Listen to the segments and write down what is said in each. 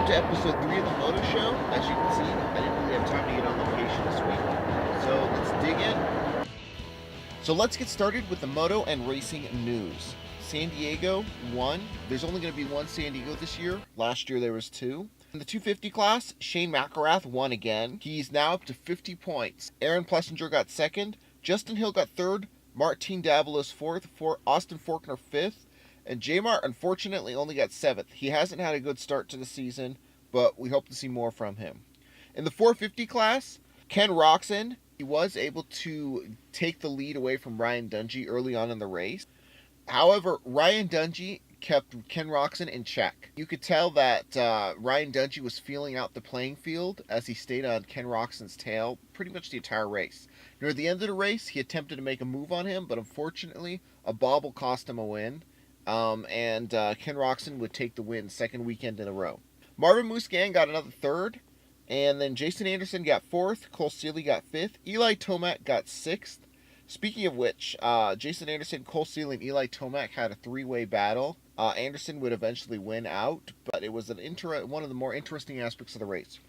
Welcome to episode 3 of the Moto Show. As you can see, I didn't really have time to get on location this week, so let's dig in. So let's get started with the moto and racing news. San Diego won. There's only going to be one San Diego this year. Last year there was two. In the 250 class, Shane McElrath won again. He's now up to 50 points. Aaron Plessinger got second. Justin Hill got third. Martin Davalos fourth. Austin Forkner fifth. And J-Mart, unfortunately, only got seventh. He hasn't had a good start to the season, but we hope to see more from him. In the 450 class, Ken Roczen, he was able to take the lead away from Ryan Dungey early on in the race. However, Ryan Dungey kept Ken Roczen in check. You could tell that Ryan Dungey was feeling out the playing field as he stayed on Ken Roczen's tail pretty much the entire race. Near the end of the race, he attempted to make a move on him, but unfortunately, a bobble cost him a win. And Ken Roczen would take the win second weekend in a row. Marvin Musquin got another third, and then Jason Anderson got fourth, Cole Seeley got fifth, Eli Tomac got sixth. Speaking of which, Jason Anderson, Cole Seeley, and Eli Tomac had a three-way battle. Anderson would eventually win out, but it was one of the more interesting aspects of the race.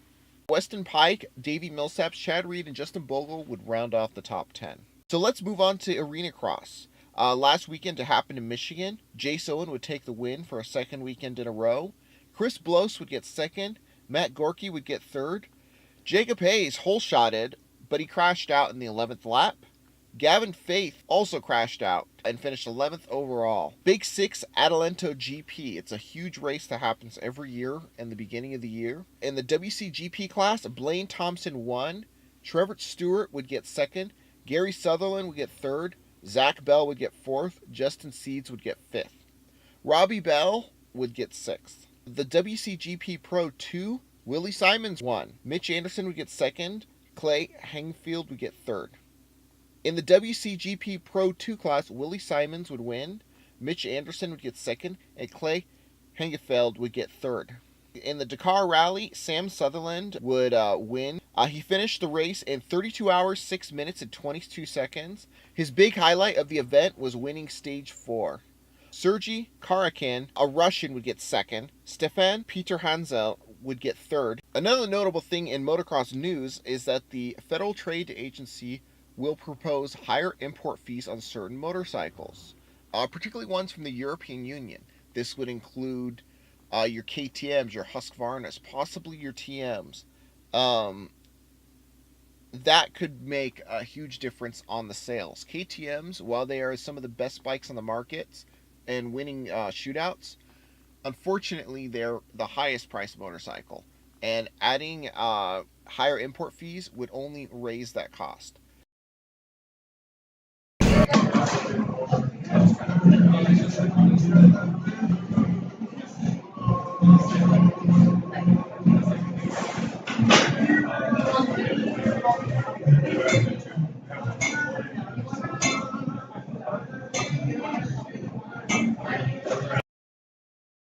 Weston Pike, Davey Millsaps, Chad Reed, and Justin Bogle would round off the top 10. So let's move on to Arena Cross. Last weekend it happened in Michigan. Jace Owen would take the win for a second weekend in a row. Chris Blos would get second. Matt Gorky would get third. Jacob Hayes hole-shotted, but he crashed out in the 11th lap. Gavin Faith also crashed out and finished 11th overall. Big Six Adelanto GP. It's a huge race that happens every year in the beginning of the year. In the WCGP class, Blaine Thompson won. Trevor Stewart would get second. Gary Sutherland would get third. Zach Bell would get fourth. Justin Seeds would get fifth. Robbie Bell would get sixth. The WCGP Pro 2, Willie Simons won. Mitch Anderson would get second. Clay Hangfield would get third. In the WCGP Pro 2 class, Willie Simons would win. Mitch Anderson would get second. And Clay Hangfield would get third. In the Dakar Rally, Sam Sutherland would win. He finished the race in 32 hours, 6 minutes, and 22 seconds. His big highlight of the event was winning Stage 4. Sergei Karakin, a Russian, would get second. Stefan Peter Hansel would get third. Another notable thing in motocross news is that the Federal Trade Agency will propose higher import fees on certain motorcycles, particularly ones from the European Union. This would include your KTMs, your Husqvarnas, possibly your TMs. That could make a huge difference on the sales. KTMs, while they are some of the best bikes on the market and winning shootouts, unfortunately they're the highest priced motorcycle. And adding higher import fees would only raise that cost.